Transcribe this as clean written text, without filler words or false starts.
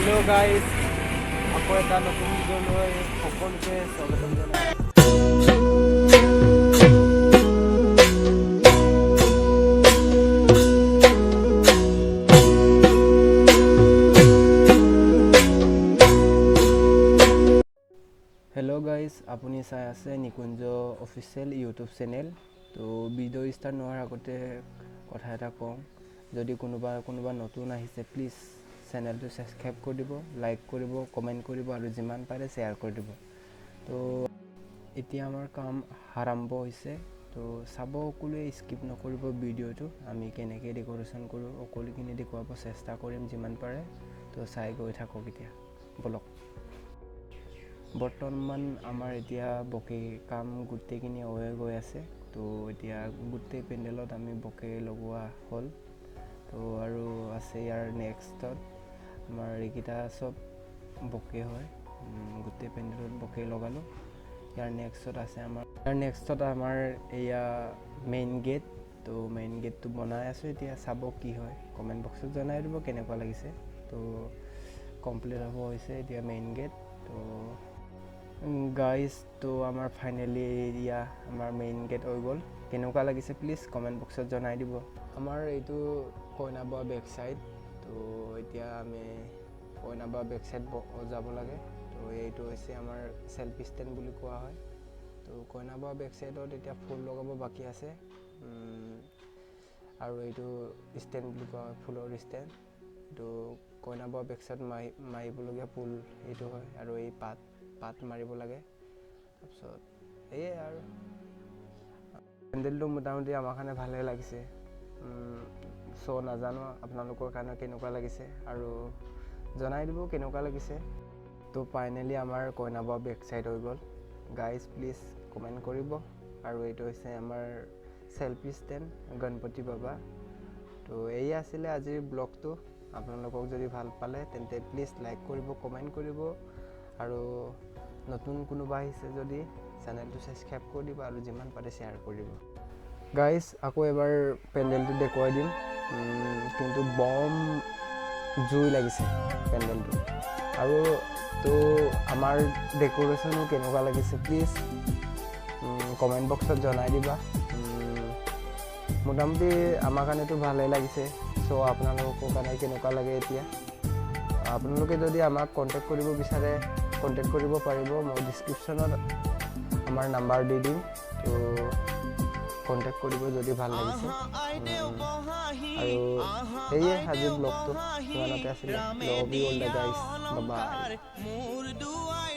Hello' guys, আকৌ এটা নতুন ভিডিঅ'লৈ সকলোকে স্বাগতম জনাই। হেল্ল' গাইজ, আপুনি চাই আছে নিকুঞ্জ অফিচিয়েল ইউটিউব চেনেল। তো ভিডিঅ' ষ্টাৰ্ট নোহোৱাৰ আগতে কথা এটা কওঁ, যদি কোনোবা নতুন আহিছে প্লিজ চেনেলটো ছাবস্ক্ৰাইব কৰি দিব, লাইক কৰিব, কমেণ্ট কৰিব আৰু যিমান পাৰে শ্বেয়াৰ কৰি দিব। তো এতিয়া আমাৰ কাম আৰম্ভ হৈছে। তো চাব, সকলোৱে স্কিপ নকৰিব ভিডিঅ'টো। আমি কেনেকৈ ডেক'ৰেশ্যন কৰোঁ সকলোখিনি দেখুৱাব চেষ্টা কৰিম যিমান পাৰে। তো চাই গৈ থাকক এতিয়া, বলক। বৰ্তমান আমাৰ এতিয়া বকে কাম গোটেইখিনি হৈ গৈ আছে। তো এতিয়া গোটেই পেণ্ডেলত আমি বকে লগোৱা হ'ল। তো আৰু আছে ইয়াৰ নেক্সটত আমাৰ এইকেইটা চব বকে হয়, গোটেই পেণ্ডেলত বকে লগালোঁ। ইয়াৰ নেক্সটত আমাৰ এয়া মেইন গেট। তো মেইন গেটটো বনাই আছোঁ এতিয়া, চাব কি হয় কমেণ্ট বক্সত জনাই দিব কেনেকুৱা লাগিছে। তো কমপ্লিট হ'ব হৈছে এতিয়া মেইন গেট। তো গাইজ, তো আমাৰ ফাইনেলি এয়া আমাৰ মেইন গেট হৈ গ'ল। কেনেকুৱা লাগিছে প্লিজ কমেণ্ট বক্সত জনাই দিব। আমাৰ এইটো কইনাবৰ বেক চাইড। তো এতিয়া আমি কইনাবৰ বেক চাইড যাব লাগে। তো এইটো হৈছে আমাৰ চেল্ফি ষ্টেণ্ড বুলি কোৱা হয়। তো কইনাবৰ বেক চাইডত এতিয়া ফুল লগাব বাকী আছে, আৰু এইটো ষ্টেণ্ড বুলি কোৱা হয়, ফুলৰ ষ্টেণ্ড। এইটো কইনাবৰ বেক চাইড মাৰিবলগীয়া ফুল এইটো হয়, আৰু এই পাত মাৰিব লাগে। তাৰপিছত এয়াই আৰু পেণ্ডেলটো মোটামুটি আমাৰ কাৰণে ভালেই লাগিছে। চ' নাজানো আপোনালোকৰ কাৰণে কেনেকুৱা লাগিছে, আৰু জনাই দিব কেনেকুৱা লাগিছে। তো ফাইনেলি আমাৰ কইনাবৰ বেক চাইড হৈ গ'ল। গাইজ প্লিজ কমেণ্ট কৰিব। আৰু এইটো হৈছে আমাৰ চেল্ফি ষ্টেণ্ড গণপতি বাবা। তো এই আছিলে আজিৰ ব্লগটো। আপোনালোকক যদি ভাল পালে তেন্তে প্লিজ লাইক কৰিব, কমেণ্ট কৰিব, আৰু নতুন কোনোবা আহিছে যদি চেনেলটো ছাবস্ক্ৰাইব কৰি দিব, আৰু যিমান পাৰে শ্বেয়াৰ কৰি দিব। গাইজ, আকৌ এবাৰ পেণ্ডেলটো দেখুৱাই দিম, কিন্তু বম জুই লাগিছে পেণ্ডেলটো। আৰু তো আমাৰ ডেক'ৰেশ্যনো কেনেকুৱা লাগিছে প্লিজ কমেণ্ট বক্সত জনাই দিবা। মোটামুটি আমাৰ কাৰণেতো ভালেই লাগিছে। চ' আপোনালোকৰ কাৰণে কেনেকুৱা লাগে এতিয়া। আপোনালোকে যদি আমাক কণ্টেক্ট কৰিব বিচাৰে কণ্টেক্ট কৰিব পাৰিব, মই ডিছক্ৰিপশ্যনত আমাৰ নাম্বাৰ দি দিম। তো কণ্টেক্ট কৰিব যদি ভাল লাগিছে। আৰু সেয়ে আজিৰ ব্লগটো ইমানতে আছিলে। Love you all the guys, bye bye.